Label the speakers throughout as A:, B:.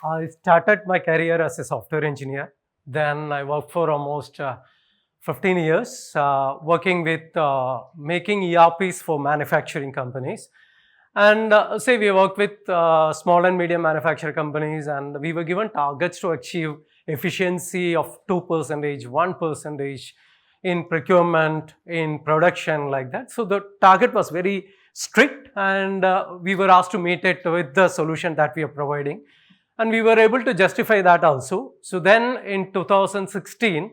A: I started my career as a software engineer. Then I worked for almost 15 years working with making ERPs for manufacturing companies. And say we worked with small and medium manufacturer companies, and we were given targets to achieve efficiency of 2%, 1% in procurement, in production, like that. So the target was very strict, and we were asked to meet it with the solution that we are providing. And we were able to justify that also. So then in 2016,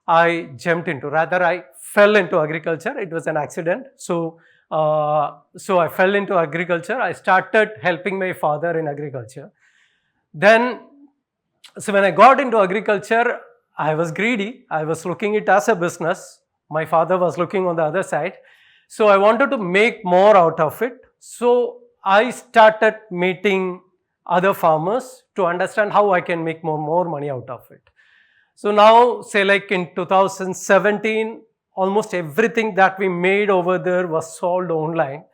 A: I jumped into, rather I fell into agriculture. It was an accident. So I fell into agriculture. I started helping my father in agriculture. Then, so when I got into agriculture, I was greedy. I was looking it as a business. My father was looking on the other side. So I wanted to make more out of it. So I started meeting other farmers to understand how I can make more money out of it. So now, say like in 2017, almost everything that we made over there was sold online,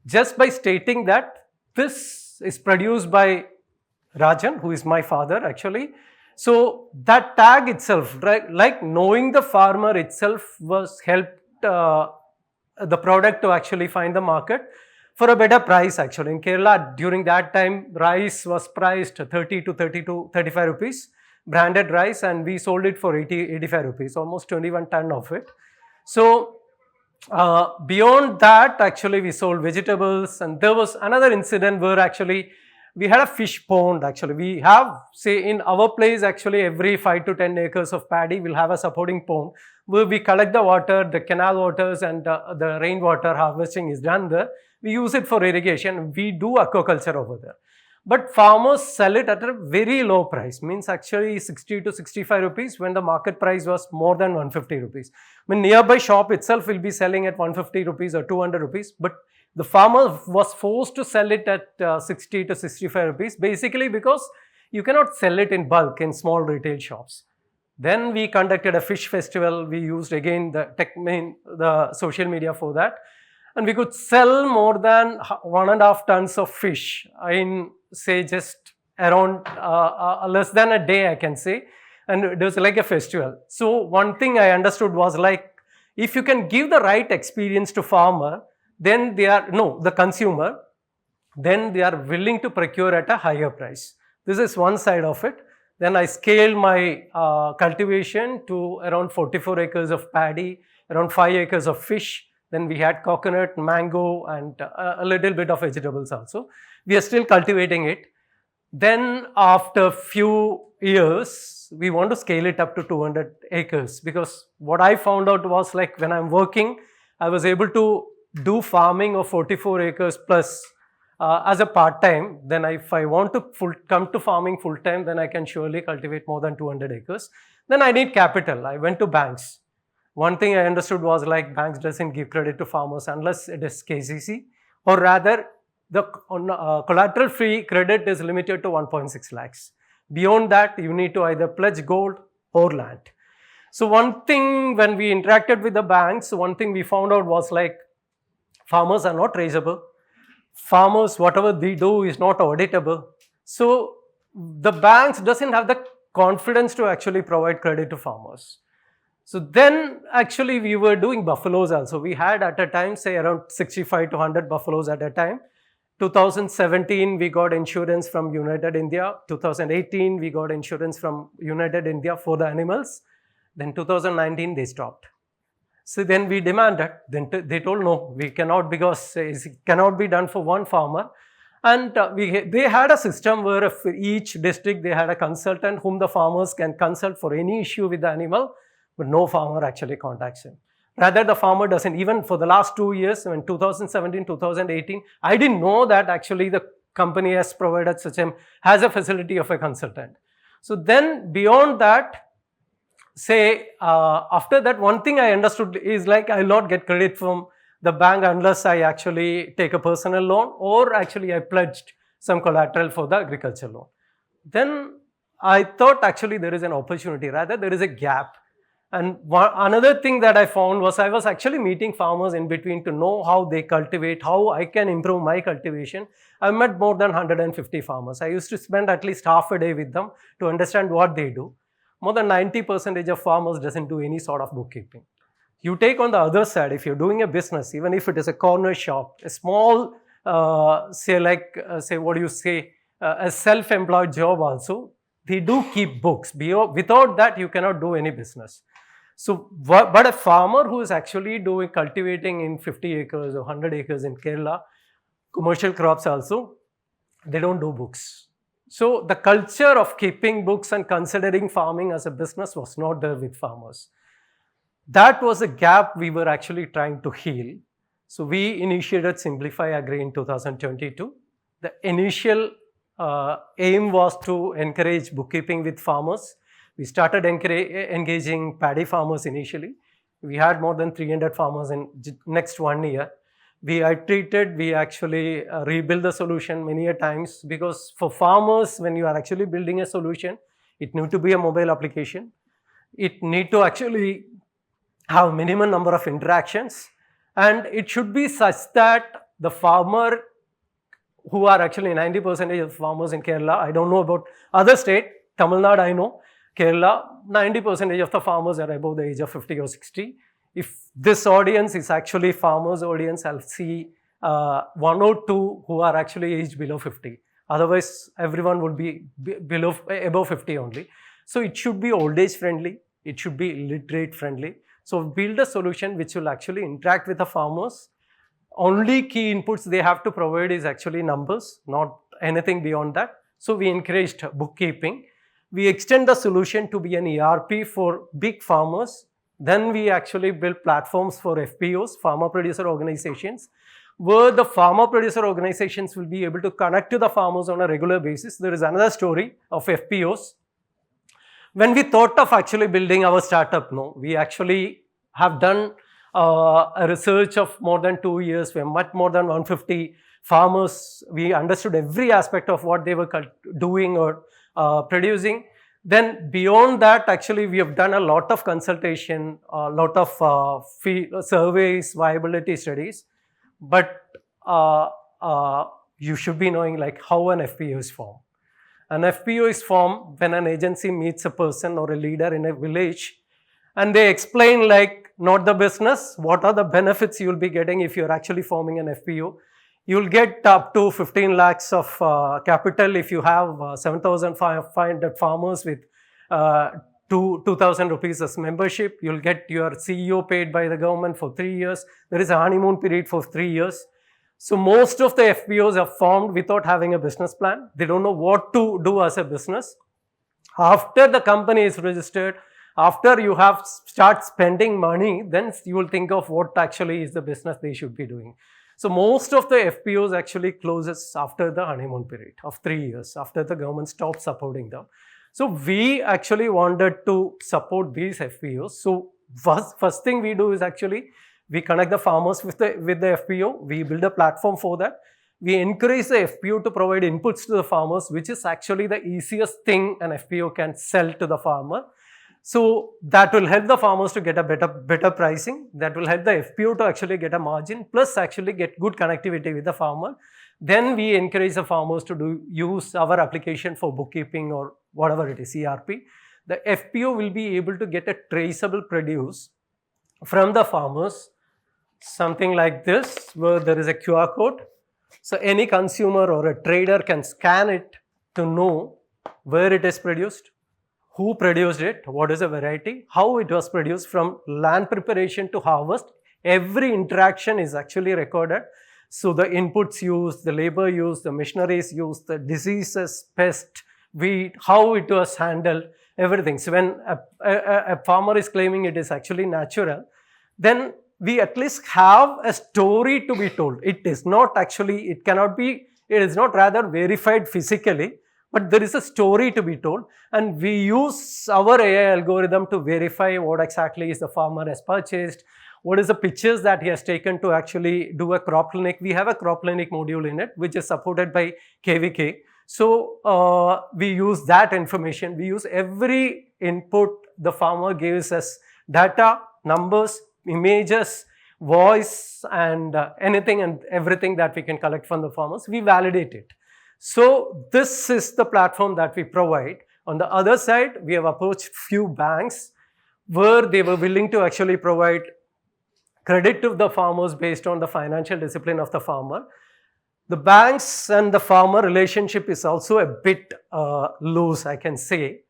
A: just by stating that this is produced by Rajan, who is my father actually. So that tag itself, right, like knowing the farmer itself was helped the product to actually find the market for a better price actually. In Kerala, during that time, rice was priced 30 to 32, 35 rupees, branded rice, and we sold it for 85 rupees, almost 21 ton of it. So beyond that, actually, we sold vegetables, and there was another incident where actually we had a fish pond. Actually, we have, say, in our place, actually, every 5 to 10 acres of paddy will have a supporting pond where we collect the water, the canal waters, and the rainwater harvesting is done there. We use it for irrigation. We do aquaculture over there. But farmers sell it at a very low price, means actually 60 to 65 rupees when the market price was more than 150 rupees. I mean, nearby shop itself will be selling at 150 rupees or 200 rupees, but the farmer was forced to sell it at 60 to 65 rupees, basically because you cannot sell it in bulk in small retail shops. Then we conducted a fish festival. We used again the social media for that. And we could sell more than 1.5 tons of fish in, say, just around less than a day, I can say. And it was like a festival. So one thing I understood was like, if you can give the right experience to farmer, then the consumer, then they are willing to procure at a higher price. This is one side of it. Then I scaled my cultivation to around 44 acres of paddy, around 5 acres of fish. Then we had coconut, mango, and a little bit of vegetables also. We are still cultivating it. Then after few years, we want to scale it up to 200 acres, because what I found out was like when I'm working, I was able to do farming of 44 acres plus as a part-time. Then if I want to come to farming full-time, then I can surely cultivate more than 200 acres. Then I need capital. I went to banks. One thing I understood was like banks doesn't give credit to farmers unless it is KCC, or rather the collateral-free credit is limited to 1.6 lakhs. Beyond that, you need to either pledge gold or land. So one thing when we interacted with the banks, one thing we found out was like farmers are not traceable. Farmers, whatever they do is not auditable. So the banks doesn't have the confidence to actually provide credit to farmers. So then actually we were doing buffaloes also. We had at a time, say around 65 to 100 buffaloes at a time. 2017, we got insurance from United India. 2018, we got insurance from United India for the animals. Then 2019, they stopped. So then we demanded. Then they told no, we cannot, because it cannot be done for one farmer. And they had a system where for each district they had a consultant whom the farmers can consult for any issue with the animal, but no farmer actually contacts him. Rather, the farmer doesn't. Even for the last 2 years, in 2017, 2018, I didn't know that actually the company has provided has a facility of a consultant. So then beyond that, say after that, one thing I understood is like I will not get credit from the bank unless I actually take a personal loan, or actually I pledged some collateral for the agriculture loan. Then I thought actually there is an opportunity, rather there is a gap. And another thing that I found was I was actually meeting farmers in between to know how they cultivate, how I can improve my cultivation. I met more than 150 farmers. I used to spend at least half a day with them to understand what they do. More than 90% of farmers doesn't do any sort of bookkeeping. You take on the other side, if you're doing a business, even if it is a corner shop, a small, say what do you say, a self-employed job also, they do keep books. Without that, you cannot do any business. So, but a farmer who is actually doing cultivating in 50 acres or 100 acres in Kerala, commercial crops also, they don't do books. So, the culture of keeping books and considering farming as a business was not there with farmers. That was a gap we were actually trying to heal. So, we initiated Simplify Agri in 2022. The initial aim was to encourage bookkeeping with farmers. We started engaging paddy farmers initially. We had more than 300 farmers in next 1 year. We iterated, we actually rebuilt the solution many a times, because for farmers, when you are actually building a solution, it need to be a mobile application. It need to actually have minimum number of interactions, and it should be such that the farmer, who are actually 90% of farmers in Kerala, I don't know about other state, Tamil Nadu I know, Kerala, 90% of the farmers are above the age of 50 or 60. If this audience is actually farmers' audience, I'll see 1 or 2 who are actually aged below 50. Otherwise, everyone would be above 50 only. So it should be old age friendly. It should be literate friendly. So build a solution which will actually interact with the farmers. Only key inputs they have to provide is actually numbers, not anything beyond that. So we encouraged bookkeeping. We extend the solution to be an ERP for big farmers. Then we actually build platforms for FPOs, farmer producer organizations, where the farmer producer organizations will be able to connect to the farmers on a regular basis. There is another story of FPOs. When we thought of actually building our startup, we actually have done a research of more than 2 years. We have met more than 150 farmers. We understood every aspect of what they were doing or producing. Then beyond that, actually, we have done a lot of consultation, a lot of surveys, viability studies. But you should be knowing like how an FPO is formed. An FPO is formed when an agency meets a person or a leader in a village, and they explain like not the business, what are the benefits you will be getting if you're actually forming an FPO. You'll get up to 15 lakhs of capital if you have 7,500 farmers with 2,000 rupees as membership. You'll get your CEO paid by the government for 3 years. There is a honeymoon period for 3 years. So most of the FPOs are formed without having a business plan. They don't know what to do as a business. After the company is registered, after you have start spending money, then you will think of what actually is the business they should be doing. So most of the FPOs actually closes after the honeymoon period of 3 years, after the government stops supporting them. So we actually wanted to support these FPOs. So first thing we do is actually we connect the farmers with the FPO. We build a platform for that. We encourage the FPO to provide inputs to the farmers, which is actually the easiest thing an FPO can sell to the farmer. So that will help the farmers to get a better pricing. That will help the FPO to actually get a margin, plus actually get good connectivity with the farmer. Then we encourage the farmers to use our application for bookkeeping or whatever it is, ERP. The FPO will be able to get a traceable produce from the farmers, something like this, where there is a QR code. So any consumer or a trader can scan it to know where it is produced, who produced it, what is the variety, how it was produced, from land preparation to harvest. Every interaction is actually recorded. So the inputs used, the labor used, the machineries used, the diseases, pest, weed, how it was handled, everything. So when a farmer is claiming it is actually natural, then we at least have a story to be told. It is not actually, it is not rather verified physically, but there is a story to be told, and we use our AI algorithm to verify what exactly is the farmer has purchased, what is the pictures that he has taken to actually do a crop clinic. We have a crop clinic module in it, which is supported by KVK. So we use that information. We use every input the farmer gives us Data, numbers, images, voice, and anything and everything that we can collect from the farmers, we validate it. So this is the platform that we provide. On the other side, we have approached few banks where they were willing to actually provide credit to the farmers based on the financial discipline of the farmer. The banks and the farmer relationship is also a bit loose, I can say,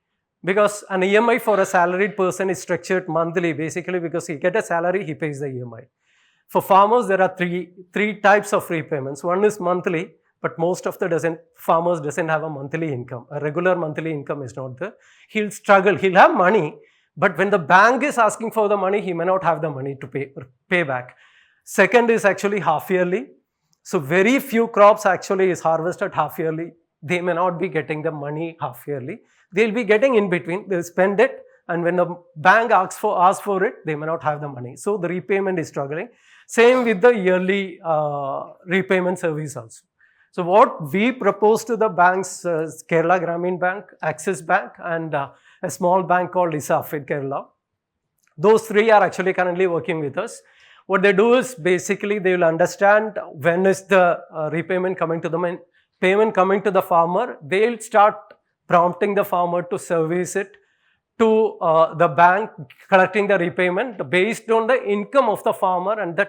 A: because an EMI for a salaried person is structured monthly, basically because he gets a salary, he pays the EMI. For farmers, there are three types of repayments. One is monthly, but most of the farmers doesn't have a monthly income. A regular monthly income is not there. He'll struggle. He'll have money, but when the bank is asking for the money, he may not have the money to pay back. Second is actually half yearly. So very few crops actually is harvested half yearly. They may not be getting the money half yearly. They'll be getting in between. They'll spend it, and when the bank asks for it, they may not have the money. So the repayment is struggling. Same with the yearly repayment service also. So what we propose to the banks, Kerala Grameen Bank, Axis Bank, and a small bank called ISAF in Kerala. Those three are actually currently working with us. What they do is basically they will understand when is the repayment coming to them, payment coming to the farmer. They'll start prompting the farmer to service it to the bank, collecting the repayment based on the income of the farmer and the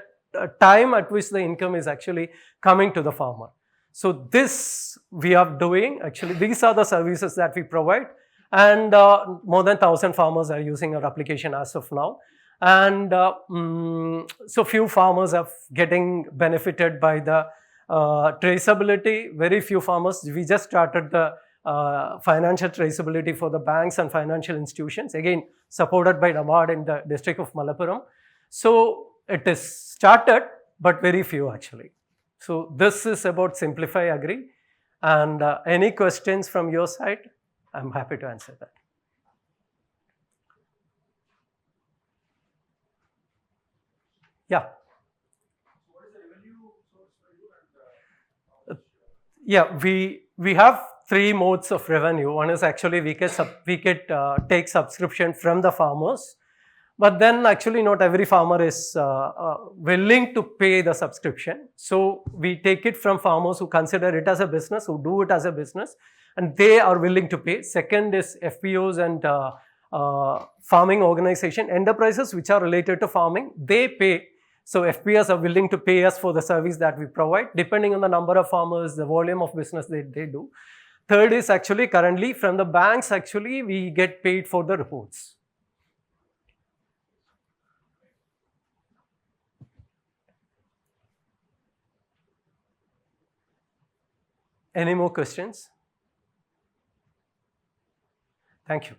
A: time at which the income is actually coming to the farmer. So this we are doing, actually these are the services that we provide, and more than 1,000 farmers are using our application as of now. And so few farmers are getting benefited by the traceability. Very few farmers. We just started the financial traceability for the banks and financial institutions, again supported by NABARD in the district of Malappuram. So it is started, but very few actually. So this is about Simplify Agri. And any questions from your side, I'm happy to answer that. Yeah. What is the revenue source for you? And yeah, we have three modes of revenue. One is actually we could take subscription from the farmers, but then actually not every farmer is willing to pay the subscription. So we take it from farmers who consider it as a business, who do it as a business, and they are willing to pay. Second is FPOs and farming organization, enterprises which are related to farming, they pay. So FPOs are willing to pay us for the service that we provide, depending on the number of farmers, the volume of business they do. Third is actually currently from the banks, actually we get paid for the reports. Any more questions? Thank you.